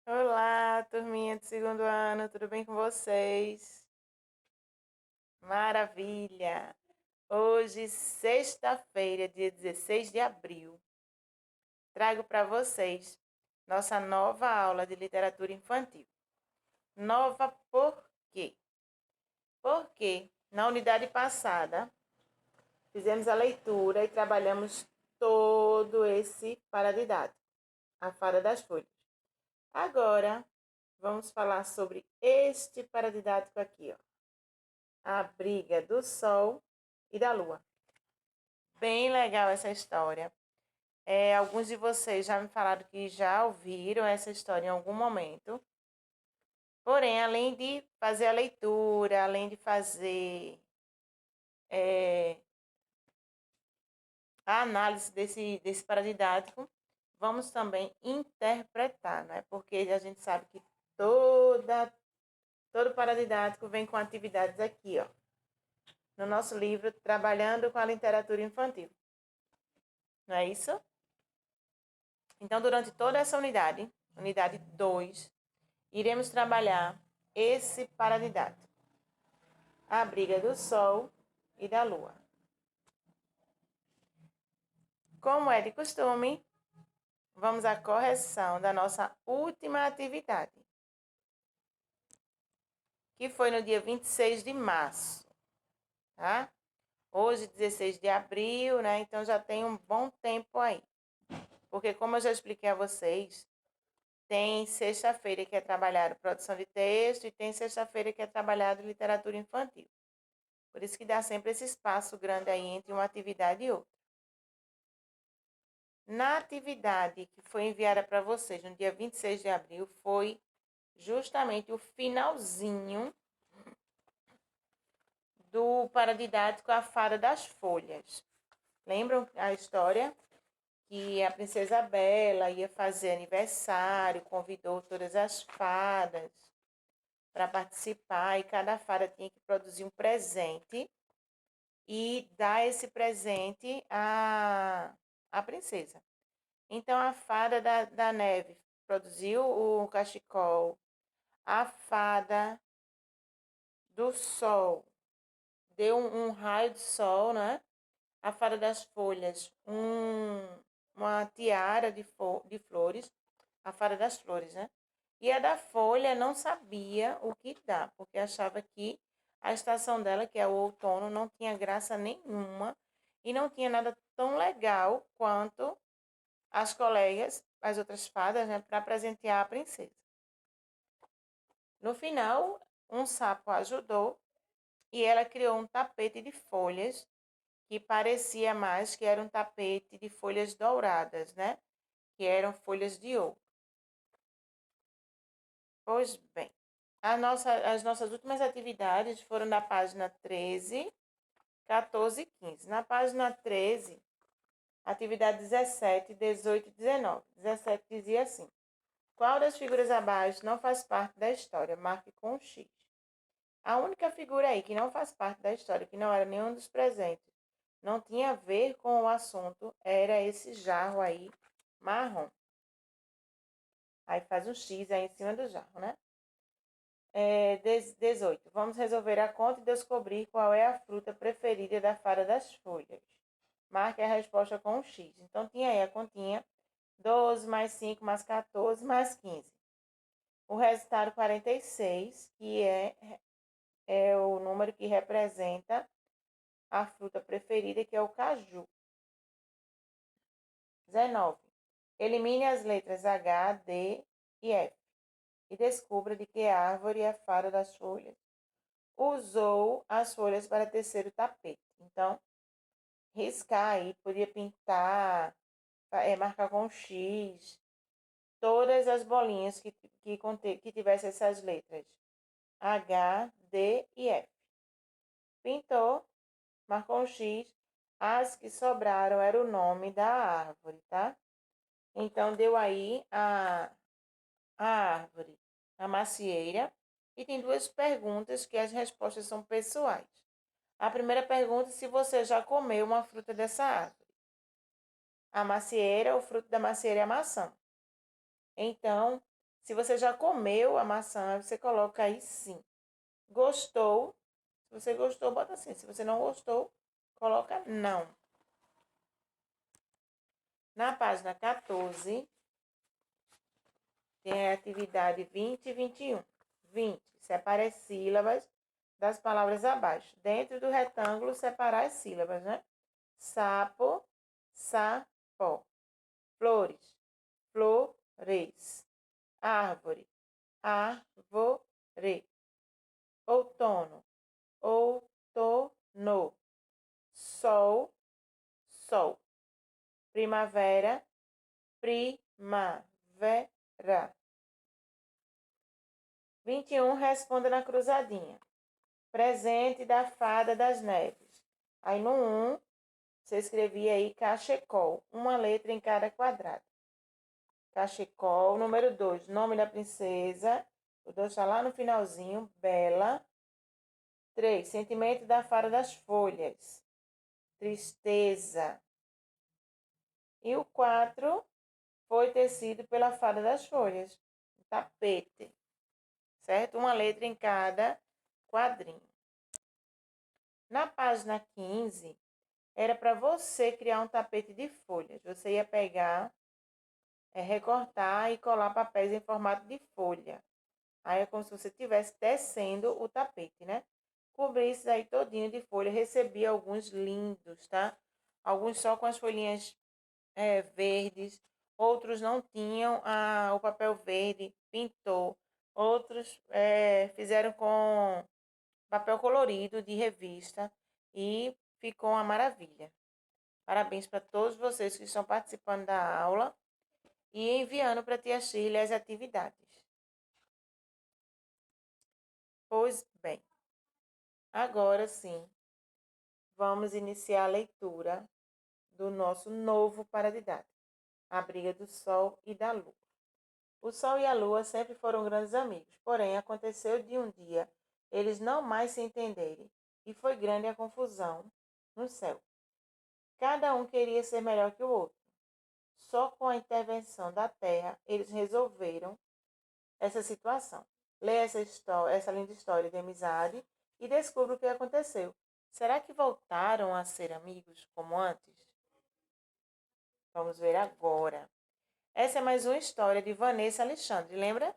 Olá, turminha do segundo ano, tudo bem com vocês? Maravilha! Hoje, sexta-feira, dia 16 de abril, trago para vocês nossa nova aula de literatura infantil. Nova por quê? Porque na unidade passada fizemos a leitura e trabalhamos todo esse paradidático, a Fada das Folhas. Agora, vamos falar sobre este paradidático aqui, ó. A briga do Sol e da Lua. Bem legal essa história. Alguns de vocês já me falaram que já ouviram essa história em algum momento. Porém, além de fazer a leitura, além de fazer a análise desse paradidático, vamos também interpretar, né? Porque a gente sabe que todo paradidático vem com atividades aqui, ó, no nosso livro Trabalhando com a Literatura Infantil. Não é isso? Então, durante toda essa unidade 2, iremos trabalhar esse paradidático, a briga do Sol e da Lua. Como é de costume, vamos à correção da nossa última atividade, que foi no dia 26 de março, tá? Hoje, 16 de abril, né? Então já tem um bom tempo aí. Porque, como eu já expliquei a vocês, tem sexta-feira que é trabalhado produção de texto e tem sexta-feira que é trabalhado literatura infantil. Por isso que dá sempre esse espaço grande aí entre uma atividade e outra. Na atividade que foi enviada para vocês no dia 26 de abril, foi justamente o finalzinho do paradidático A Fada das Folhas. Lembram a história? Que a princesa Bela ia fazer aniversário, convidou todas as fadas para participar e cada fada tinha que produzir um presente e dar esse presente à princesa. Então, a fada da neve produziu o cachecol, a fada do sol deu um raio de sol, né? A fada das folhas, uma tiara de flores, a fada das flores, né? E a da folha não sabia o que dar, porque achava que a estação dela, que é o outono, não tinha graça nenhuma e não tinha nada tão legal quanto as colegas, as outras fadas, né, para presentear a princesa. No final, um sapo ajudou e ela criou um tapete de folhas que parecia mais que era um tapete de folhas douradas, né? Que eram folhas de ouro. Pois bem, as nossas últimas atividades foram na página 13, 14 e 15. Na página 13, atividade 17, 18 e 19. 17 dizia assim: qual das figuras abaixo não faz parte da história? Marque com um X. A única figura aí que não faz parte da história, que não era nenhum dos presentes, não tinha a ver com o assunto, era esse jarro aí marrom. Aí faz um X aí em cima do jarro, né? 18. Vamos resolver a conta e descobrir qual é a fruta preferida da fada das folhas. Marque a resposta com um X. Então, tinha aí a continha 12 mais 5 mais 14 mais 15. O resultado 46, que é o número que representa a fruta preferida, que é o caju. 19. Elimine as letras H, D e F e descubra de que árvore a fada das folhas usou as folhas para tecer o tapete. Então, riscar aí, podia pintar, marcar com X, todas as bolinhas que tivessem essas letras H, D e F. Pintou, marcou um X, as que sobraram era o nome da árvore, tá? Então, deu aí a árvore, a macieira, e tem duas perguntas que as respostas são pessoais. A primeira pergunta é se você já comeu uma fruta dessa árvore. A macieira, o fruto da macieira é a maçã. Então, Se você já comeu a maçã, você coloca aí sim. Gostou? Se você gostou, bota sim. Se você não gostou, coloca não. Na página 14, tem a atividade 20 e 21. 20. Separe as sílabas das palavras abaixo. Dentro do retângulo, separar as sílabas, né? Sapo, sapó. Flores, flores. Árvore, árvore. Outono, outono. Sol, sol. Primavera, primavera. 21, responda na cruzadinha. Presente da fada das neves. Aí no 1, você escrevia aí cachecol, uma letra em cada quadrado. Cachecol. Número 2, nome da princesa. O 2 está lá no finalzinho, Bela. 3, sentimento da fada das folhas. Tristeza. E o 4 foi tecido pela fada das folhas. Tapete. Certo? Uma letra em cada quadrinho. Na página 15, era para você criar um tapete de folhas. Você ia pegar, recortar e colar papéis em formato de folha. Aí é como se você estivesse tecendo o tapete, né? Cobri isso aí todinho de folha. Recebi alguns lindos, tá? Alguns só com as folhinhas verdes. Outros não tinham o papel verde, pintou. Outros fizeram com papel colorido de revista e ficou uma maravilha. Parabéns para todos vocês que estão participando da aula e enviando para a tia Shirley as atividades. Pois bem, agora sim, vamos iniciar a leitura do nosso novo paradidático, A Briga do Sol e da Lua. O Sol e a Lua sempre foram grandes amigos, porém aconteceu de um dia eles não mais se entenderem e foi grande a confusão no céu. Cada um queria ser melhor que o outro. Só com a intervenção da Terra eles resolveram essa situação. Leia essa linda história de amizade e descubra o que aconteceu. Será que voltaram a ser amigos como antes? Vamos ver agora. Essa é mais uma história de Vanessa Alexandre, lembra?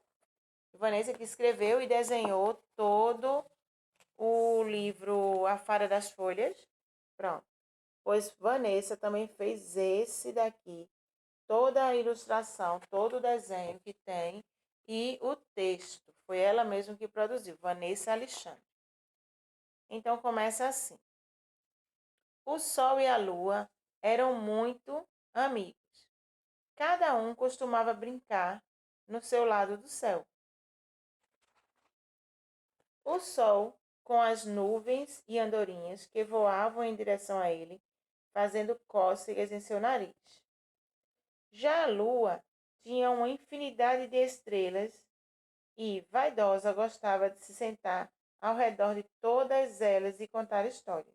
Vanessa que escreveu e desenhou todo o livro A Fada das Folhas. Pronto. Pois Vanessa também fez esse daqui. Toda a ilustração, todo o desenho que tem e o texto. Foi ela mesma que produziu, Vanessa Alexandre. Então começa assim. O Sol e a Lua eram muito amigos. Cada um costumava brincar no seu lado do céu. O Sol, com as nuvens e andorinhas que voavam em direção a ele, fazendo cócegas em seu nariz. Já a Lua tinha uma infinidade de estrelas e, vaidosa, gostava de se sentar ao redor de todas elas e contar histórias.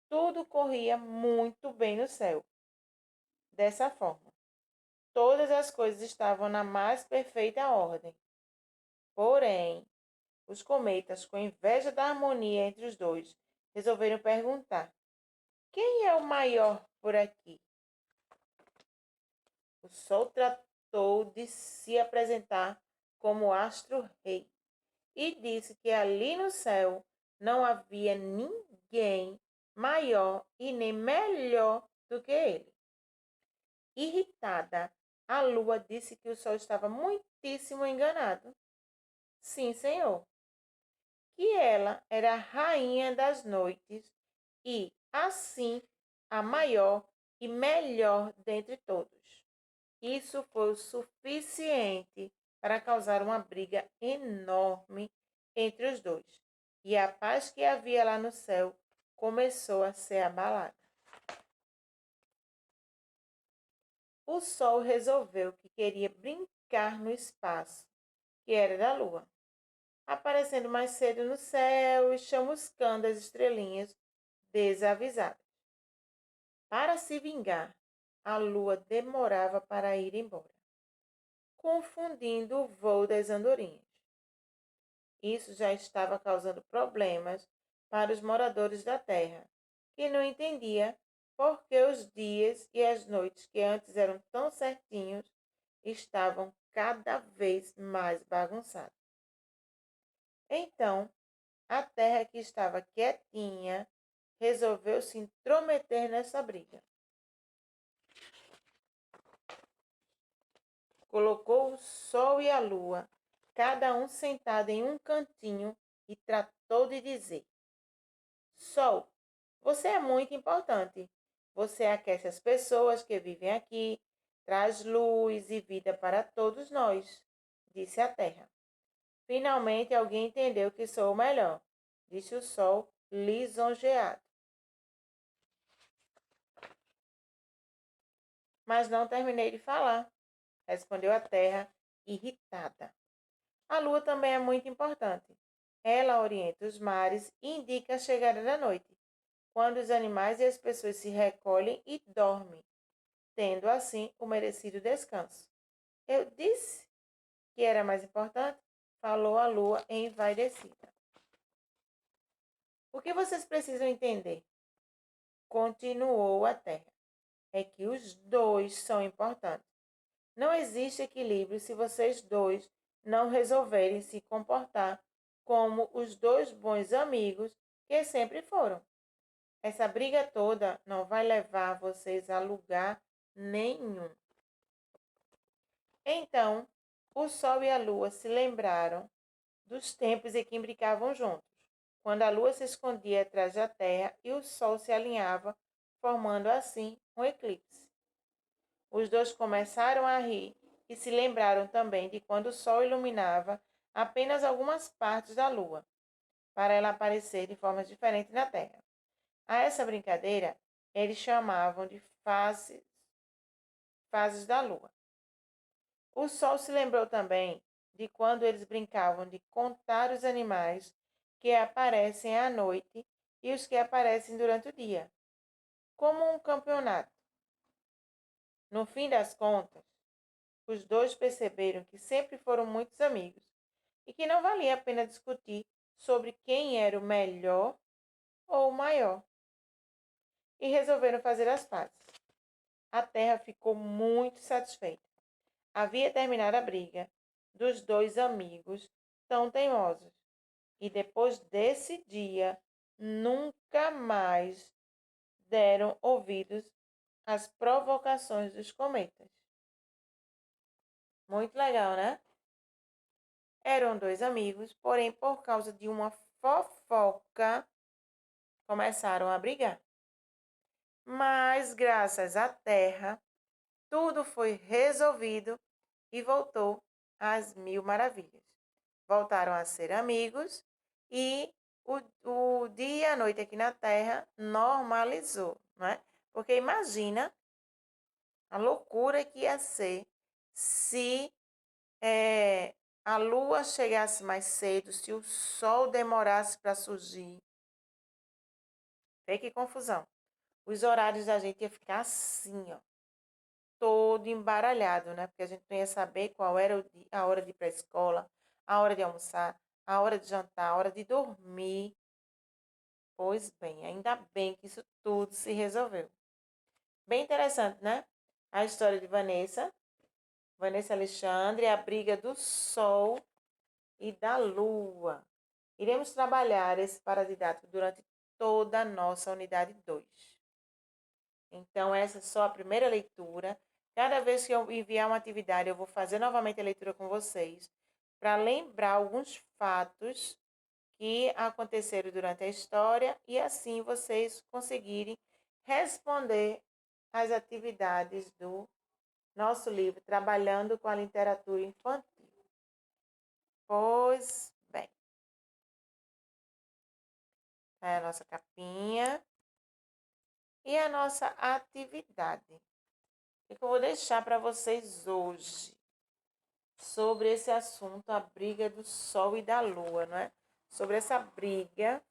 Tudo corria muito bem no céu. Dessa forma, todas as coisas estavam na mais perfeita ordem. Porém, os cometas, com inveja da harmonia entre os dois, resolveram perguntar: quem é o maior por aqui? O Sol tratou de se apresentar como astro-rei e disse que ali no céu não havia ninguém maior e nem melhor do que ele. Irritada, a Lua disse que o Sol estava muitíssimo enganado. Sim, senhor. Que ela era a rainha das noites e, assim, a maior e melhor dentre todos. Isso foi o suficiente para causar uma briga enorme entre os dois. E a paz que havia lá no céu começou a ser abalada. O Sol resolveu que queria brincar no espaço, que era da Lua, aparecendo mais cedo no céu e chamuscando as estrelinhas desavisadas. Para se vingar, a Lua demorava para ir embora. confundindo o voo das andorinhas. Isso já estava causando problemas para os moradores da Terra, que não entendia por que os dias e as noites que antes eram tão certinhos estavam cada vez mais bagunçados. Então, a Terra, que estava quietinha, resolveu se intrometer nessa briga. Colocou o Sol e a Lua, cada um sentado em um cantinho, e tratou de dizer: Sol, você é muito importante. Você aquece as pessoas que vivem aqui, traz luz e vida para todos nós, disse a Terra. Finalmente alguém entendeu que sou o melhor, disse o Sol, lisonjeado. Mas não terminei de falar, respondeu a Terra, irritada. A Lua também é muito importante. Ela orienta os mares e indica a chegada da noite, quando os animais e as pessoas se recolhem e dormem, tendo assim o merecido descanso. Eu disse que era mais importante, falou a Lua envaidecida. O que vocês precisam entender? Continuou a Terra. É que os dois são importantes. Não existe equilíbrio se vocês dois não resolverem se comportar como os dois bons amigos que sempre foram. Essa briga toda não vai levar vocês a lugar nenhum. Então, o Sol e a Lua se lembraram dos tempos em que brincavam juntos, quando a Lua se escondia atrás da Terra e o Sol se alinhava, formando assim um eclipse. Os dois começaram a rir e se lembraram também de quando o Sol iluminava apenas algumas partes da Lua, para ela aparecer de formas diferentes na Terra. A essa brincadeira, eles chamavam de fases da Lua. O Sol se lembrou também de quando eles brincavam de contar os animais que aparecem à noite e os que aparecem durante o dia, como um campeonato. No fim das contas, os dois perceberam que sempre foram muitos amigos e que não valia a pena discutir sobre quem era o melhor ou o maior, e resolveram fazer as pazes. A Terra ficou muito satisfeita. Havia terminado a briga dos dois amigos tão teimosos, e depois desse dia nunca mais deram ouvidos às provocações dos cometas. Muito legal, né? Eram dois amigos, porém, por causa de uma fofoca, começaram a brigar. Mas, graças à Terra, tudo foi resolvido e voltou às mil maravilhas. Voltaram a ser amigos e o dia e a noite aqui na Terra normalizou, não é? Porque imagina a loucura que ia ser se a Lua chegasse mais cedo, se o Sol demorasse para surgir. Vê que confusão. Os horários da gente ia ficar assim, ó, todo embaralhado, né? Porque a gente não ia saber qual era a hora de ir para a escola, a hora de almoçar, a hora de jantar, a hora de dormir. Pois bem, ainda bem que isso tudo se resolveu. Bem interessante, né? A história de Vanessa Alexandre, a briga do Sol e da Lua. Iremos trabalhar esse paradidático durante toda a nossa unidade 2. Então, essa é só a primeira leitura. Cada vez que eu enviar uma atividade, eu vou fazer novamente a leitura com vocês, para lembrar alguns fatos que aconteceram durante a história e assim vocês conseguirem responder às atividades do nosso livro, Trabalhando com a Literatura Infantil. Pois bem, é a nossa capinha e a nossa atividade. O que eu vou deixar para vocês hoje sobre esse assunto, a briga do Sol e da Lua, não é? Sobre essa briga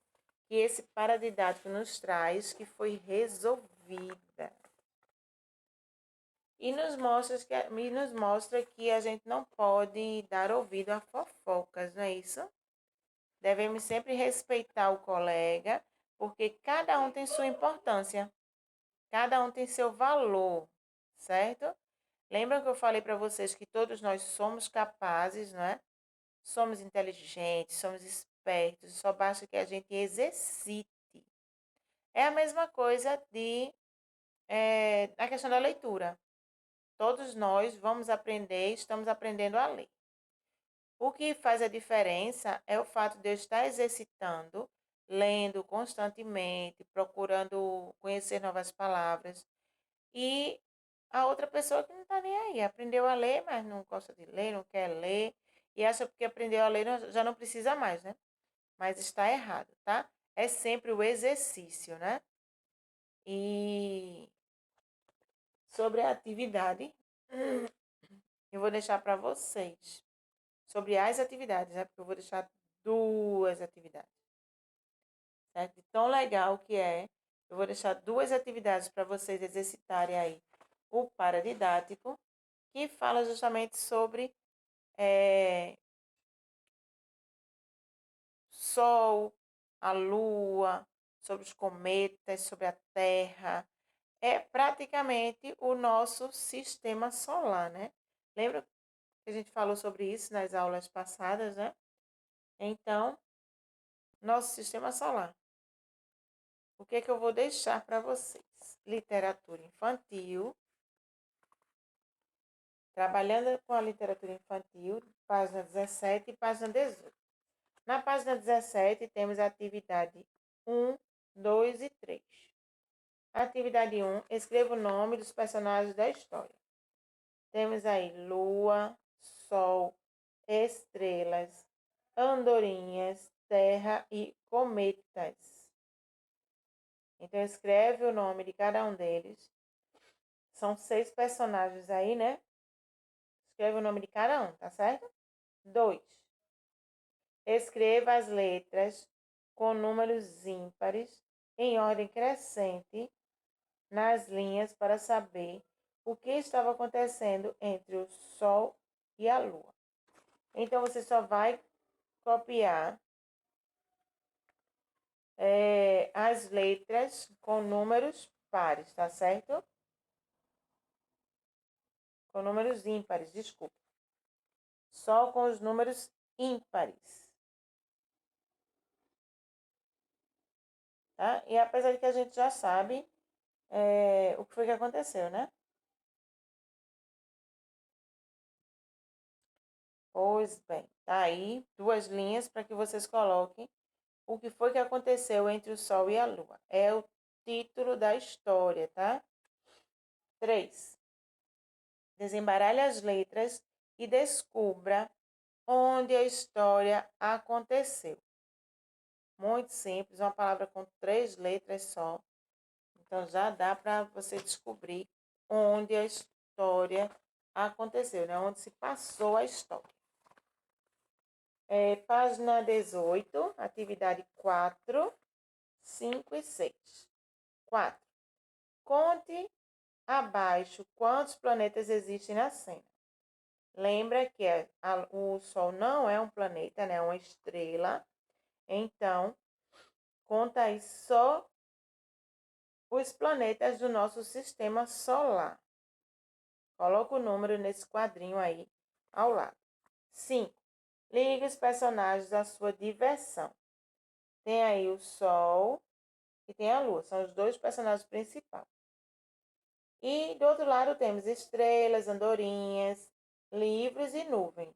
que esse paradidático nos traz, que foi resolvida. e nos mostra que a gente não pode dar ouvido a fofocas, não é isso? Devemos sempre respeitar o colega, porque cada um tem sua importância, cada um tem seu valor, certo? Lembra que eu falei para vocês que todos nós somos capazes, não é? Somos inteligentes, somos espertos, só basta que a gente exercite. É a mesma coisa na questão da leitura. Todos nós vamos aprender, estamos aprendendo a ler. O que faz a diferença é o fato de eu estar exercitando, lendo constantemente, procurando conhecer novas palavras, e a outra pessoa que não está nem aí, aprendeu a ler, mas não gosta de ler, não quer ler, e acha que aprendeu a ler já não precisa mais, né? Mas está errado, tá? É sempre o exercício, né? E sobre a atividade, eu vou deixar para vocês. Sobre as atividades, né? Porque eu vou deixar 2 atividades, certo? De tão legal que é, eu vou deixar 2 atividades para vocês exercitarem aí o paradidático, que fala justamente sobre é, Sol, a Lua, sobre os cometas, sobre a Terra. É praticamente o nosso sistema solar, né? Lembra que a gente falou sobre isso nas aulas passadas, né? Então, nosso sistema solar. O que é que eu vou deixar para vocês? Literatura infantil. Trabalhando com a literatura infantil, página 17 e página 18. Na página 17, temos a atividade 1, 2 e 3. Atividade 1, escreva o nome dos personagens da história. Temos aí lua, sol, estrelas, andorinhas, terra e cometas. Então, escreve o nome de cada um deles. São 6 personagens aí, né? Escreve o nome de cada um, tá certo? 2. Escreva as letras com números ímpares em ordem crescente nas linhas para saber o que estava acontecendo entre o Sol e a Lua. Então, você só vai copiar as letras com números pares, tá certo? Com números ímpares, desculpa. Só com os números ímpares. Tá? E apesar de que a gente já sabe o que foi que aconteceu, né? Pois bem, tá aí 2 linhas para que vocês coloquem o que foi que aconteceu entre o Sol e a Lua. É o título da história, tá? 3. Desembaralhe as letras e descubra onde a história aconteceu. Muito simples, uma palavra com 3 letras só. Então já dá para você descobrir onde a história aconteceu, né? Onde se passou a história. Página 18, atividade 4, 5 e 6. 4. Conte abaixo quantos planetas existem na cena. Lembra que o Sol não é um planeta, né? É uma estrela. Então, conta aí só os planetas do nosso sistema solar. Coloca o número nesse quadrinho aí ao lado. 5. Ligue os personagens à sua diversão. Tem aí o Sol e tem a Lua. São os 2 personagens principais. E do outro lado temos estrelas, andorinhas, livros e nuvens.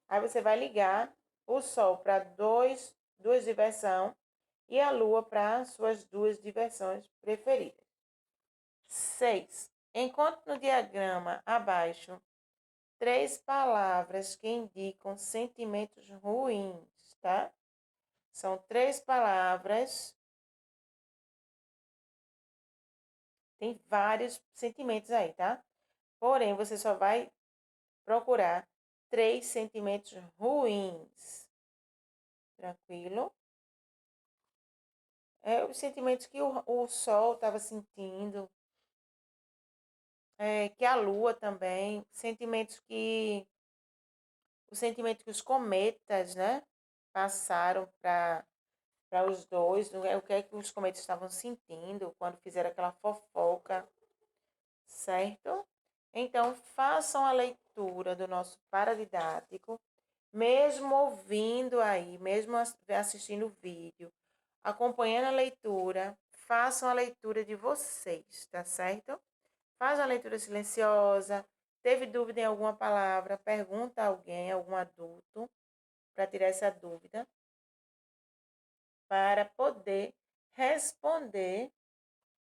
Aí você vai ligar o Sol para duas diversões e a Lua para suas 2 diversões preferidas. 6. Encontre no diagrama abaixo 3 palavras que indicam sentimentos ruins, tá? São 3 palavras. Tem vários sentimentos aí, tá? Porém, você só vai procurar 3 sentimentos ruins. Tranquilo? Os sentimentos que o Sol estava sentindo. que a Lua também, o sentimento que os cometas, né, passaram para os dois, o que é que os cometas estavam sentindo quando fizeram aquela fofoca, certo? Então, façam a leitura do nosso paradidático, mesmo ouvindo aí, mesmo assistindo o vídeo, acompanhando a leitura, façam a leitura de vocês, tá certo? Faz uma leitura silenciosa. Teve dúvida em alguma palavra? Pergunta a alguém, algum adulto, para tirar essa dúvida, para poder responder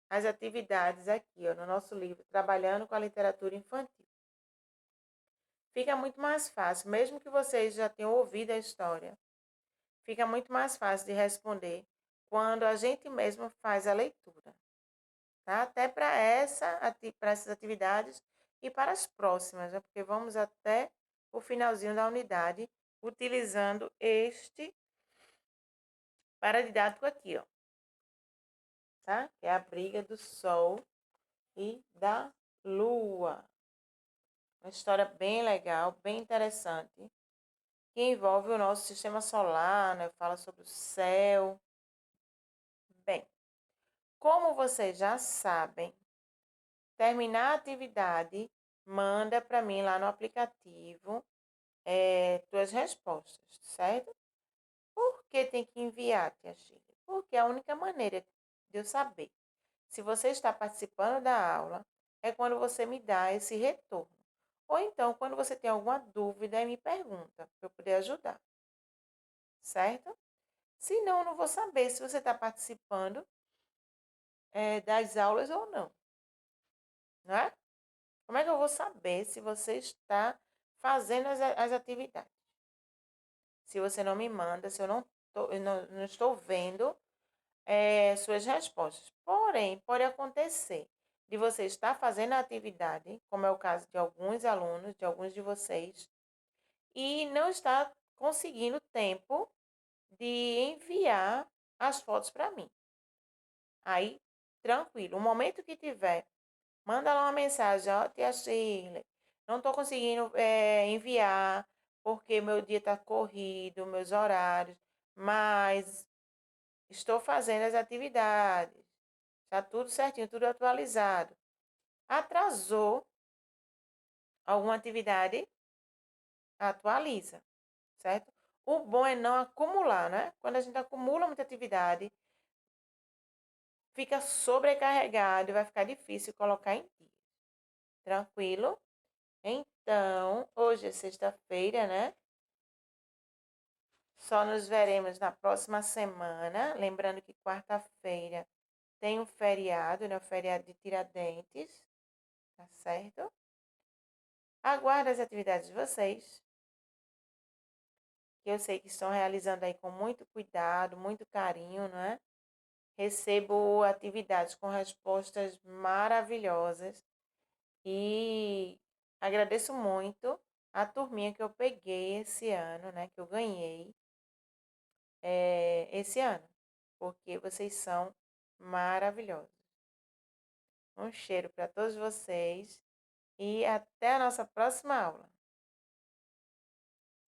as atividades aqui, ó, no nosso livro, Trabalhando com a Literatura Infantil. Fica muito mais fácil, mesmo que vocês já tenham ouvido a história, fica muito mais fácil de responder quando a gente mesmo faz a leitura, tá? Até para essas atividades e para as próximas, né? Porque vamos até o finalzinho da unidade utilizando este paradidático aqui, ó, tá? Que é a briga do Sol e da Lua. Uma história bem legal, bem interessante, que envolve o nosso sistema solar, né? Fala sobre o céu. Bem, como vocês já sabem, terminar a atividade, manda para mim lá no aplicativo tuas respostas, certo? Por que tem que enviar, tia Chile? Porque é a única maneira de eu saber se você está participando da aula é quando você me dá esse retorno. Ou então, quando você tem alguma dúvida e me pergunta, para eu poder ajudar, certo? Senão, eu não vou saber se você está participando das aulas ou não, não é? Como é que eu vou saber se você está fazendo as atividades? Se você não me manda, se eu não estou vendo suas respostas. Porém, pode acontecer de você estar fazendo a atividade, como é o caso de alguns alunos, de alguns de vocês, e não estar conseguindo tempo de enviar as fotos para mim. Aí, tranquilo. O momento que tiver, manda lá uma mensagem, ó, tia Shirley, não estou conseguindo enviar, porque meu dia está corrido, meus horários, mas estou fazendo as atividades. Está tudo certinho, tudo atualizado. Atrasou alguma atividade? Atualiza, certo? O bom é não acumular, né? Quando a gente acumula muita atividade, fica sobrecarregado e vai ficar difícil colocar em dia. Tranquilo? Então, hoje é sexta-feira, né? Só nos veremos na próxima semana. Lembrando que quarta-feira tem um feriado, né? O feriado de Tiradentes, tá certo? Aguardo as atividades de vocês, que eu sei que estão realizando aí com muito cuidado, muito carinho, não é? Recebo atividades com respostas maravilhosas e agradeço muito a turminha que eu peguei esse ano, né? Que eu ganhei esse ano, porque vocês são maravilhosos. Um cheiro para todos vocês e até a nossa próxima aula.